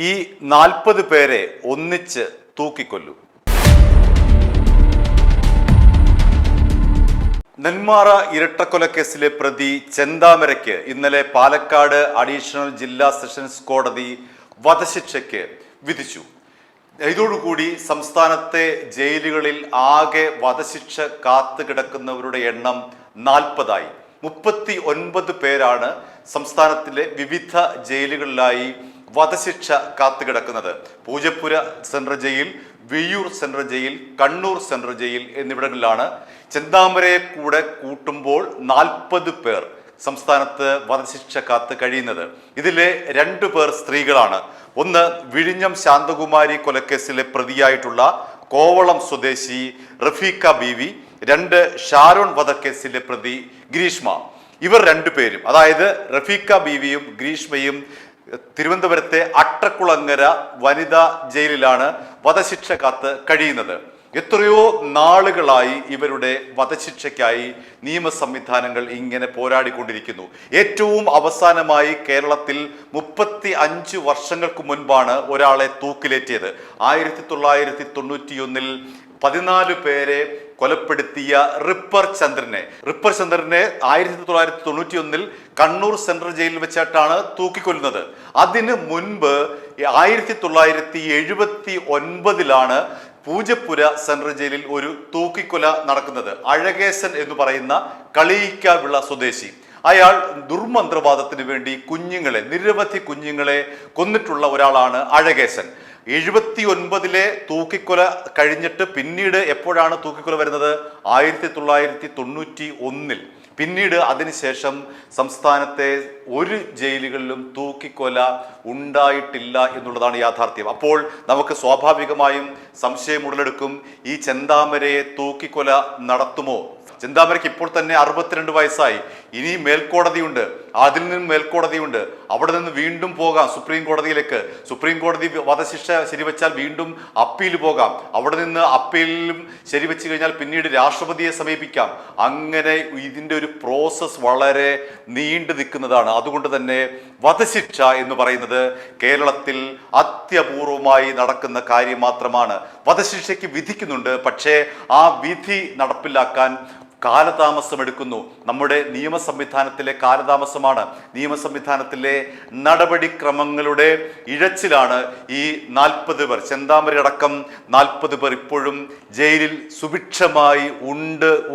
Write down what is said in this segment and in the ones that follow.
ഈ 40 പേരെ ഒന്നിച്ച് തൂക്കിക്കൊല്ലും. നെന്മാറ ഇരട്ടക്കൊലക്കേസിലെ പ്രതി ചെന്താമരയ്ക്ക് ഇന്നലെ പാലക്കാട് അഡീഷണൽ ജില്ലാ സെഷൻസ് കോടതി വധശിക്ഷയ്ക്ക് വിധിച്ചു. ഇതോടുകൂടി സംസ്ഥാനത്തെ ജയിലുകളിൽ ആകെ വധശിക്ഷ കാത്തുകിടക്കുന്നവരുടെ എണ്ണം 40ആയി. 39 പേരാണ് സംസ്ഥാനത്തിലെ വിവിധ ജയിലുകളിലായി വധശിക്ഷ കാത്തുകിടക്കുന്നത്. Poojappura central jail, Viyyur central jail, Kannur central jail എന്നിവിടങ്ങളിലാണ്. ചെന്താമരയെ കൂടെ കൂട്ടുമ്പോൾ 40 പേർ സംസ്ഥാനത്ത് വധശിക്ഷ കാത്ത് കഴിയുന്നത്. ഇതിലെ 2 പേർ സ്ത്രീകളാണ്. ഒന്ന് വിഴിഞ്ഞം ശാന്തകുമാരി കൊലക്കേസിലെ പ്രതിയായിട്ടുള്ള കോവളം സ്വദേശി റഫീഖ ബീവി, 2 ഷാരോൺ വധക്കേസിലെ പ്രതി ഗ്രീഷ്മ. ഇവർ 2 പേരും, അതായത് റഫീഖ ബീവിയും ഗ്രീഷ്മയും തിരുവനന്തപുരത്തെ അട്ടക്കുളങ്ങര വനിതാ ജയിലിലാണ് വധശിക്ഷ കാത്ത് കഴിയുന്നത്. എത്രയോ നാളുകളായി ഇവരുടെ വധശിക്ഷയ്ക്കായി നിയമ സംവിധാനങ്ങൾ ഇങ്ങനെ പോരാടിക്കൊണ്ടിരിക്കുന്നു. ഏറ്റവും അവസാനമായി കേരളത്തിൽ 35 വർഷങ്ങൾക്ക് മുൻപാണ് ഒരാളെ തൂക്കിലേറ്റിയത്. 1991 14 പേരെ കൊലപ്പെടുത്തിയ റിപ്പർ ചന്ദ്രനെ 1991 കണ്ണൂർ സെൻട്രൽ ജയിലിൽ വെച്ചിട്ടാണ് തൂക്കിക്കൊല്ലുന്നത്. അതിന് മുൻപ് 1979 പൂജപ്പുര സെൻട്രൽ ജയിലിൽ ഒരു തൂക്കിക്കൊല നടക്കുന്നത്. അഴകേശൻ എന്ന് പറയുന്ന കളിയിക്കാവിള സ്വദേശി. അയാൾ ദുർമന്ത്രവാദത്തിന് വേണ്ടി നിരവധി കുഞ്ഞുങ്ങളെ കൊന്നിട്ടുള്ള ഒരാളാണ് അഴകേശൻ. 79 തൂക്കിക്കൊല കഴിഞ്ഞിട്ട് പിന്നീട് എപ്പോഴാണ് തൂക്കിക്കൊല വരുന്നത്? 1991. പിന്നീട് അതിനുശേഷം സംസ്ഥാനത്തെ ഒരു ജയിലുകളിലും തൂക്കിക്കൊല ഉണ്ടായിട്ടില്ല എന്നുള്ളതാണ് യാഥാർത്ഥ്യം. അപ്പോൾ നമുക്ക് സ്വാഭാവികമായും സംശയം ഉടലെടുക്കും, ഈ ചെന്താമരയെ തൂക്കിക്കൊല നടത്തുമോ? ചെന്താമരയ്ക്ക് ഇപ്പോൾ തന്നെ 62 വയസ്സായി. ഇനി മേൽക്കോടതിയുണ്ട്, അതിൽ നിന്നും മേൽക്കോടതിയുണ്ട്, അവിടെ നിന്ന് വീണ്ടും പോകാം സുപ്രീം കോടതിയിലേക്ക്. സുപ്രീം കോടതി വധശിക്ഷ ശരിവെച്ചാൽ വീണ്ടും അപ്പീൽ പോകാം, അവിടെ നിന്ന് അപ്പീലിലും ശരിവെച്ച് കഴിഞ്ഞാൽ പിന്നീട് രാഷ്ട്രപതിയെ സമീപിക്കാം. അങ്ങനെ ഇതിൻ്റെ ഒരു പ്രോസസ് വളരെ നീണ്ടു നിൽക്കുന്നതാണ്. അതുകൊണ്ട് തന്നെ വധശിക്ഷ എന്ന് പറയുന്നത് കേരളത്തിൽ അത്യപൂർവമായി നടക്കുന്ന കാര്യം മാത്രമാണ്. വധശിക്ഷയ്ക്ക് വിധിക്കുന്നുണ്ട്, പക്ഷേ ആ വിധി നടപ്പിലാക്കാൻ കാലതാമസം എടുക്കുന്നു. നമ്മുടെ നിയമ സംവിധാനത്തിലെ കാലതാമസമാണ്, നിയമ സംവിധാനത്തിലെ നടപടിക്രമങ്ങളുടെ ഇഴച്ചിലാണ് ഈ 40 പേർ, ചെന്താമര അടക്കം 40 പേർ ഇപ്പോഴും ജയിലിൽ സുഭിക്ഷമായി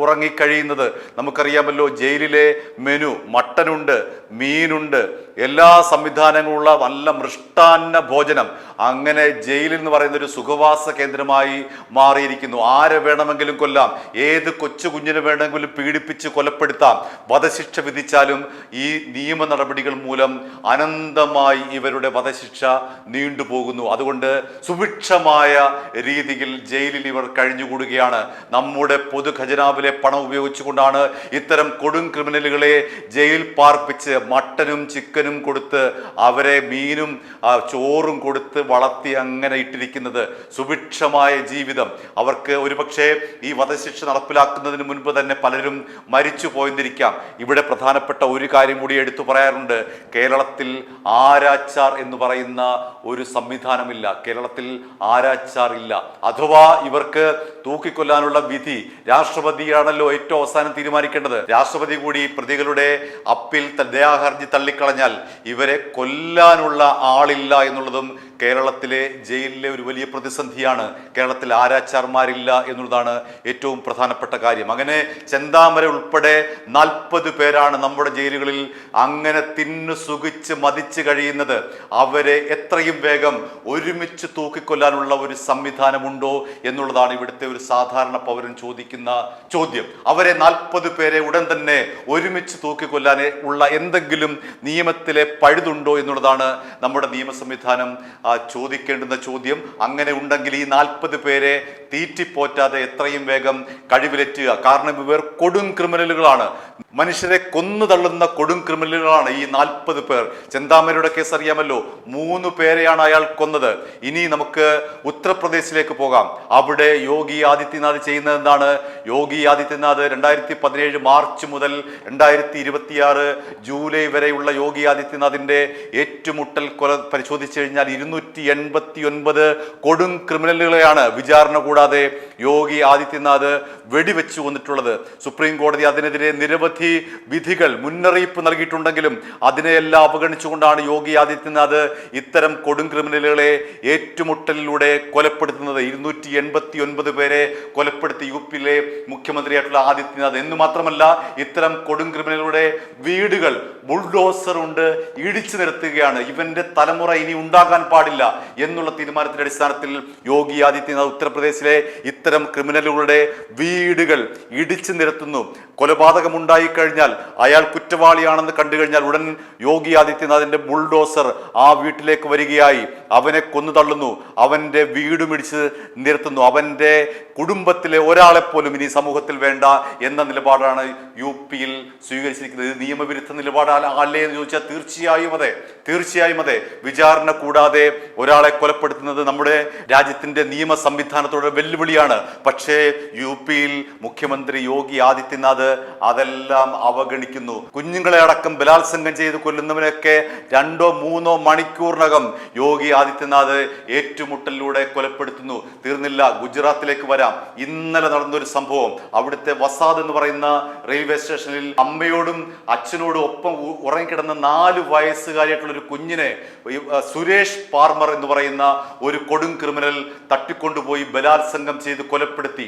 ഉറങ്ങിക്കഴിയുന്നത്. നമുക്കറിയാമല്ലോ, ജയിലിലെ മെനു മട്ടനുണ്ട്, മീനുണ്ട്, എല്ലാ സംവിധാനങ്ങളുള്ള നല്ല മൃഷ്ടാന്ന ഭോജനം. അങ്ങനെ ജയിൽ എന്ന് പറയുന്ന ഒരു സുഖവാസ കേന്ദ്രമായി മാറിയിരിക്കുന്നു. ആരെ വേണമെങ്കിലും കൊല്ലാം, ഏത് കൊച്ചു കുഞ്ഞിനെ വേണമെങ്കിലും പീഡിപ്പിച്ച് കൊലപ്പെടുത്താം. വധശിക്ഷ വിധിച്ചാലും ഈ നിയമ നടപടികൾ മൂലം അനന്തമായി ഇവരുടെ വധശിക്ഷ നീണ്ടുപോകുന്നു. അതുകൊണ്ട് സുഭിക്ഷമായ രീതിയിൽ ജയിലിൽ ഇവർ കഴിഞ്ഞുകൂടുകയാണ്. നമ്മുടെ പൊതു ഖജനാവിലെ പണം ഉപയോഗിച്ചുകൊണ്ടാണ് ഇത്തരം കൊടും ക്രിമിനലുകളെ ജയിൽ പാർപ്പിച്ച് മട്ടനും ചിക്കനും കൊടുത്ത് അവരെ മീനും ചോറും കൊടുത്ത് വളർത്തി അങ്ങനെ ഇട്ടിരിക്കുന്നത്. സുഭിക്ഷമായ ജീവിതം അവർക്ക് ഒരുപക്ഷെ ഈ വധശിക്ഷ നടപ്പിലാക്കുന്നതിന് മുൻപ് തന്നെ പലരും മരിച്ചു പോയിരിക്കാം. ഇവിടെ പ്രധാനപ്പെട്ട ഒരു കാര്യം കൂടി എടുത്തു പറയാറുണ്ട്. കേരളത്തിൽ ആരാച്ചാർ എന്ന് പറയുന്ന ഒരു സംവിധാനമില്ല. കേരളത്തിൽ ആരാച്ചാർ ഇല്ല. അഥവാ ഇവർക്ക് തൂക്കിക്കൊല്ലാനുള്ള വിധി രാഷ്ട്രപതിയാണല്ലോ ഏറ്റവും അവസാനം തീരുമാനിക്കേണ്ടത്. രാഷ്ട്രപതി കൂടി പ്രതികളുടെ അപ്പീൽ ദയാഹർജി തള്ളിക്കളഞ്ഞാൽ ഇവരെ കൊല്ലാനുള്ള ആളില്ല എന്നുള്ളതും കേരളത്തിലെ ജയിലിലെ ഒരു വലിയ പ്രതിസന്ധിയാണ്. കേരളത്തിൽ ആരാച്ചാർമാരില്ല എന്നുള്ളതാണ് ഏറ്റവും പ്രധാനപ്പെട്ട കാര്യം. അങ്ങനെ ചെന്താമര ഉൾപ്പെടെ 40 പേരാണ് നമ്മുടെ ജയിലുകളിൽ അങ്ങനെ തിന്നു സുഖിച്ച് മതിച്ച് കഴിയുന്നത്. അവരെ എത്രയും വേഗം ഒരുമിച്ച് തൂക്കിക്കൊല്ലാനുള്ള ഒരു സംവിധാനമുണ്ടോ എന്നുള്ളതാണ് ഇവിടുത്തെ ഒരു സാധാരണ പൗരൻ ചോദിക്കുന്ന ചോദ്യം. അവരെ 40 പേരെ ഉടൻ തന്നെ ഒരുമിച്ച് തൂക്കിക്കൊല്ലാൻ ഉള്ള എന്തെങ്കിലും നിയമത്തിലെ പഴുതുണ്ടോ എന്നുള്ളതാണ് നമ്മുടെ നിയമ സംവിധാനം ചോദിക്കേണ്ടുന്ന ചോദ്യം. അങ്ങനെ ഉണ്ടെങ്കിൽ ഈ 40 പേരെ തീറ്റിപ്പോറ്റാതെ എത്രയും വേഗം കഴിവിലെറ്റുക. കാരണം പേർ കൊടും ക്രിമിനലുകളാണ്. മനുഷ്യരെ കൊന്നു തള്ളുന്ന കൊടും ക്രിമിനലുകളാണ് ഈ 40 പേർ. ചെന്താമരയുടെ കേസ് അറിയാമല്ലോ, 3 പേരെയാണ് അയാൾ കൊന്നത്. ഇനി നമുക്ക് ഉത്തർപ്രദേശിലേക്ക് പോകാം. അവിടെ യോഗി ആദിത്യനാഥ് ചെയ്യുന്നത് എന്താണ്? യോഗി ആദിത്യനാഥ് 2017 മാർച്ച് മുതൽ 2026 ജൂലൈ വരെയുള്ള യോഗി ആദിത്യനാഥിന്റെ ഏറ്റുമുട്ടൽ കൊല പരിശോധിച്ചു കഴിഞ്ഞാൽ 289 കൊടും ക്രിമിനലുകളെയാണ് വിചാരണ കൂടാതെ യോഗി ആദിത്യനാഥ് വെടിവെച്ചു കൊന്നിട്ടുള്ളത്. സുപ്രീം കോടതി അതിനെതിരെ നിരവധി വിധികൾ മുന്നറിയിപ്പ് നൽകിയിട്ടുണ്ടെങ്കിലും അതിനെയെല്ലാം അവഗണിച്ചുകൊണ്ടാണ് യോഗി ആദിത്യനാഥ് ഇത്തരം കൊടും ക്രിമിനലുകളെ ഏറ്റുമുട്ടലിലൂടെ കൊലപ്പെടുത്തുന്നത്. 289 പേരെ കൊലപ്പെടുത്തി യുപിയിലെ മുഖ്യമന്ത്രിയായിട്ടുള്ള ആദിത്യനാഥ്. എന്ന് മാത്രമല്ല, ഇത്തരം കൊടും ക്രിമിനലുകളുടെ വീടുകൾ ബുൾഡോസർ കൊണ്ട് ഇടിച്ചു നിരത്തുകയാണ്. ഇവന്റെ തലമുറ ഇനി ഉണ്ടാകാൻ പാടില്ല എന്നുള്ള തീരുമാനത്തിന്റെ അടിസ്ഥാനത്തിൽ യോഗി ആദിത്യനാഥ് ഉത്തർപ്രദേശിലെ ഇത്തരം ക്രിമിനലുകളുടെ വീടുകൾ ഇടിച്ചു നിരത്തുന്നു. കൊലപാതകമുണ്ടായി കഴിഞ്ഞാൽ, അയാൾ കുറ്റവാളിയാണെന്ന് കണ്ടു കഴിഞ്ഞാൽ ഉടൻ യോഗി ആദിത്യനാഥിന്റെ ബുൾഡോസർ ആ വീട്ടിലേക്ക് വരികയായി അവനെ കൊന്നു തള്ളുന്നു, അവന്റെ വീടും ഇടിച്ച് നിരത്തുന്നു. അവന്റെ കുടുംബത്തിലെ ഒരാളെ പോലും ഇനി സമൂഹത്തിൽ വേണ്ട എന്ന നിലപാടാണ് യുപിയിൽ സ്വീകരിച്ചിരിക്കുന്നത്. ഇത് നിയമവിരുദ്ധ നിലപാടല്ലേ എന്ന് ചോദിച്ചാൽ തീർച്ചയായും അതെ. വിചാരണ കൂടാതെ ഒരാളെ കൊലപ്പെടുത്തുന്നത് നമ്മുടെ രാജ്യത്തിന്റെ നിയമ സംവിധാനത്തോടെ വെല്ലുവിളിയാണ്. പക്ഷേ യുപിയിൽ മുഖ്യമന്ത്രി യോഗി ആദിത്യനാഥ് അതെല്ലാം അവഗണിക്കുന്നു. കുഞ്ഞുങ്ങളെ അടക്കം ബലാത്സംഗം ചെയ്ത് കൊല്ലുന്നവനൊക്കെ 2-3 മണിക്കൂറിനകം യോഗി ആദിത്യനാഥ് ഏറ്റുമുട്ടലിലൂടെ കൊലപ്പെടുത്തുന്നു. തീർന്നില്ല, ഗുജറാത്തിലേക്ക് വരാം. ഇന്നലെ നടന്നൊരു സംഭവം, അവിടുത്തെ വസാദ് എന്ന് പറയുന്ന റെയിൽവേ സ്റ്റേഷനിൽ അമ്മയോടും അച്ഛനോടും ഒപ്പം ഉറങ്ങിക്കിടന്ന 4 വയസ്സുകാരിയായിട്ടുള്ള ഒരു കുഞ്ഞിനെ സുരേഷ് പാർമർ എന്ന് പറയുന്ന ഒരു കൊടും ക്രിമിനൽ തട്ടിക്കൊണ്ടുപോയി ബലാത്സംഗം ചെയ്ത് കൊലപ്പെടുത്തി.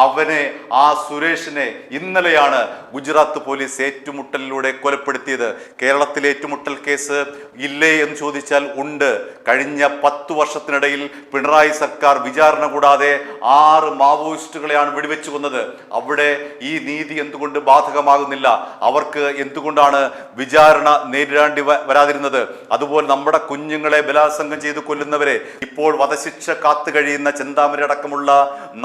അവനെ, ആ സുരേഷിനെ ഇന്നലെയാണ് ഗുജറാത്ത് പോലീസ് ഏറ്റുമുട്ടലിലൂടെ കൊലപ്പെടുത്തിയത്. കേരളത്തിലെ ഏറ്റുമുട്ടൽ കേസ് ഇല്ലേ എന്ന് ചോദിച്ചാൽ ഉണ്ട്. കഴിഞ്ഞ 10 വർഷത്തിനിടയിൽ പിണറായി സർക്കാർ വിചാരണ കൂടാതെ 6 മാവോയിസ്റ്റുകളെയാണ് വെടിവെച്ചു കൊന്നത്. അവിടെ ഈ നീതി എന്തുകൊണ്ട് ബാധകമാകുന്നില്ല? അവർക്ക് എന്തുകൊണ്ടാണ് വിചാരണ നേരിടേണ്ടി വരാതിരുന്നത്? അതുപോലെ നമ്മുടെ കുഞ്ഞുങ്ങളെ ബലാത്സംഗം ചെയ്ത് കൊല്ലുന്നവരെ, ഇപ്പോൾ വധശിക്ഷ കാത്തു കഴിയുന്ന ചെന്താമര അടക്കമുള്ള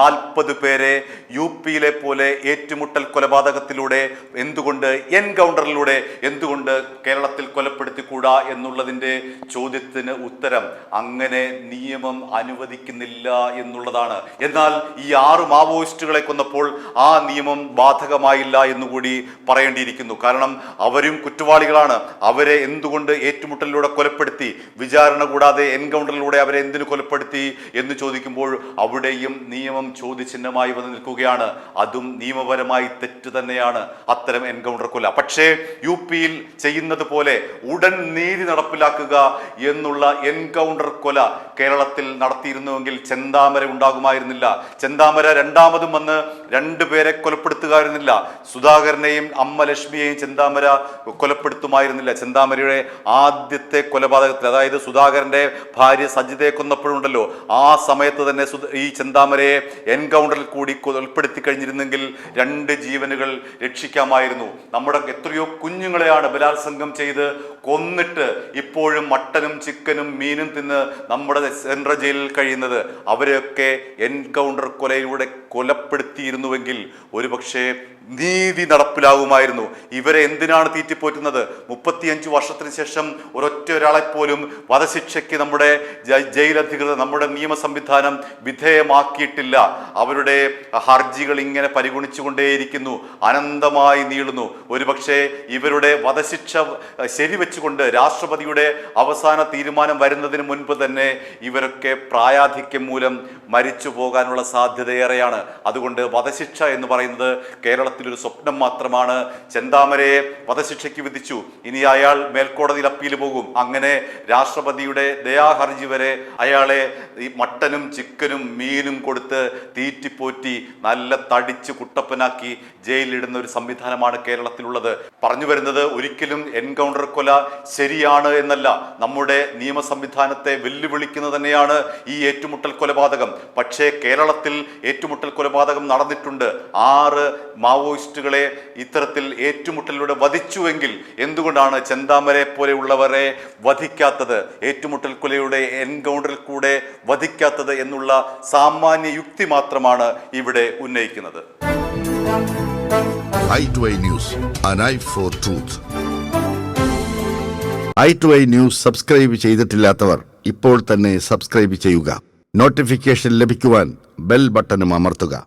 40 പേരെ യുപിയിലെ പോലെ ഏറ്റുമുട്ടൽ കൊലപാതകത്തിലൂടെ എന്തുകൊണ്ട്, എൻകൗണ്ടറിലൂടെ എന്തുകൊണ്ട് കേരളത്തിൽ കൊലപ്പെടുത്തിക്കൂടാ എന്നുള്ളതിന്റെ ചോദ്യത്തിന് ഉത്തരം അങ്ങനെ നിയമം അനുവദിക്കുന്നില്ല എന്നുള്ളതാണ്. എന്നാൽ ഈ 6 മാവോയിസ്റ്റുകളെ കൊന്നപ്പോൾ ആ നിയമം ബാധകമായില്ല എന്നുകൂടി പറയേണ്ടിയിരിക്കുന്നു. കാരണം അവരും കുറ്റവാളികളാണ്. അവരെ എന്തുകൊണ്ട് ഏറ്റുമുട്ടലിലൂടെ കൊലപ്പെടുത്തി, വിചാരണ കൂടാതെ എൻകൗണ്ടറിലൂടെ അവരെ എന്തിനു കൊലപ്പെടുത്തി എന്ന് ചോദിക്കുമ്പോൾ അവിടെയും നിയമം ചോദ്യചിഹ്നമായി വന്ന് നിൽക്കുകയാണ്. അതും നിയമപരമായി തെറ്റ് തന്നെയാണ് അത്തരം എൻകൗണ്ടർ കൊല. പക്ഷേ യുപിയിൽ ചെയ്യുന്നത് പോലെ ഉടൻ നീതി നടപ്പിലാക്കുക എന്നുള്ള എൻകൗണ്ടർ കൊല കേരളത്തിൽ നടത്തിയിരുന്നുവെങ്കിൽ ചെന്താമര ഉണ്ടാകുമായിരുന്നില്ല. ചെന്താമര രണ്ടാമതും വന്ന് 2 പേരെ കൊലപ്പെടുത്തുകയായിരുന്നില്ല. സുധാകരനെയും അമ്മ ലക്ഷ്മിയെയും ചെന്താമര കൊലപ്പെടുത്തുമായിരുന്നില്ല. ചെന്താമരയുടെ ആദ്യത്തെ കൊലപാതകത്തിൽ, അതായത് സുധാകരന്റെ ഭാര്യ സജിതയെ കൊന്നപ്പോഴുണ്ടല്ലോ, ആ സമയത്ത് തന്നെ ഈ ചെന്താമരയെ എൻകൗണ്ടറിൽ കൂടി കൊലപ്പെടുത്തി കഴിഞ്ഞിരുന്നെങ്കിൽ 2 ജീവനുകൾ രക്ഷിക്കാമായിരുന്നു. നമ്മുടെ എത്രയോ കുഞ്ഞുങ്ങളെയാണ് ബലാത്സംഗം ചെയ്ത് കൊന്നിട്ട് ഇപ്പോഴും മട്ടനും ചിക്കനും മീനും തിന്ന് നമ്മുടെ സെൻട്രൽ ജയിലിൽ കഴിയുന്നത്. അവരെയൊക്കെ എൻകൗണ്ടർ കൊലയിലൂടെ കൊലപ്പെടുത്തിയിരുന്നുവെങ്കിൽ ഒരുപക്ഷെ നീതി നടപ്പിലാകുമായിരുന്നു. ഇവരെ എന്തിനാണ് തീറ്റിപ്പോറ്റുന്നത്? 35 വർഷത്തിന് ശേഷം ഒരൊറ്റ ഒരാളെപ്പോലും വധശിക്ഷയ്ക്ക് നമ്മുടെ ജയിൽ അധികൃതർ, നമ്മുടെ നിയമ സംവിധാനം വിധേയമാക്കിയിട്ടില്ല. അവരുടെ ഹർജികൾ ഇങ്ങനെ പരിഗണിച്ചുകൊണ്ടേയിരിക്കുന്നു, അനന്തമായി നീളുന്നു. ഒരുപക്ഷെ ഇവരുടെ വധശിക്ഷ ശരിവെച്ചുകൊണ്ട് രാഷ്ട്രപതിയുടെ അവസാന തീരുമാനം വരുന്നതിന് മുൻപ് തന്നെ ഇവരൊക്കെ പ്രായാധിക്യം മൂലം മരിച്ചു പോകാനുള്ള സാധ്യതയേറെയാണ്. അതുകൊണ്ട് വധശിക്ഷ എന്ന് പറയുന്നത് കേരളത്തിലൊരു സ്വപ്നം മാത്രമാണ്. ചെന്താമരയെ വധശിക്ഷയ്ക്ക് വിധിച്ചു, ഇനി അയാൾ മേൽക്കോടതിയിൽ അപ്പീൽ പോകും. അങ്ങനെ രാഷ്ട്രപതിയുടെ ദയാഹർജി വരെ അയാളെ ഈ മട്ടനും ചിക്കനും മീനും കൊടുത്ത് തീറ്റിപ്പോറ്റി നല്ല തടിച്ച് കുട്ടപ്പനാക്കി ജയിലിലിടുന്ന ഒരു സംവിധാനമാണ് കേരളത്തിലുള്ളത്. പറഞ്ഞു വരുന്നത് ഒരിക്കലും എൻകൗണ്ടർ കൊല ശരിയാണ് എന്നല്ല, നമ്മുടെ നിയമ സംവിധാനത്തെ വെല്ലുവിളിക്കുന്നത് തന്നെയാണ് ഈ ഏറ്റുമുട്ടൽ കൊലപാതകം. പക്ഷേ കേരളത്തിൽ ഏറ്റുമുട്ടൽ കൊലപാതകം നടന്നിട്ടുണ്ട്. 6 മാവോയിസ്റ്റുകളെ ഇത്തരത്തിൽ ഏറ്റുമുട്ടലിലൂടെ വധിച്ചുവെങ്കിൽ എന്തുകൊണ്ടാണ് ചെന്താമരയെ പോലെയുള്ളവരെ വധിക്കാത്തത്, ഏറ്റുമുട്ടൽ കൊലയുടെ എൻകൗണ്ടറിൽ കൂടെ വധിക്കാത്തത് എന്നുള്ള സാമാന്യ യുക്തി മാത്രമാണ് ഇവിടെ ഉന്നയിക്കുന്നത്. i2i News, an eye for truth. i2i News subscribe ചെയ്തിട്ടില്ലാത്തവർ ഇപ്പോൾ തന്നെ സബ്സ്ക്രൈബ് ചെയ്യുക. നോട്ടിഫിക്കേഷൻ ലഭിക്കുവാൻ ബെൽ ബട്ടണും അമർത്തുക.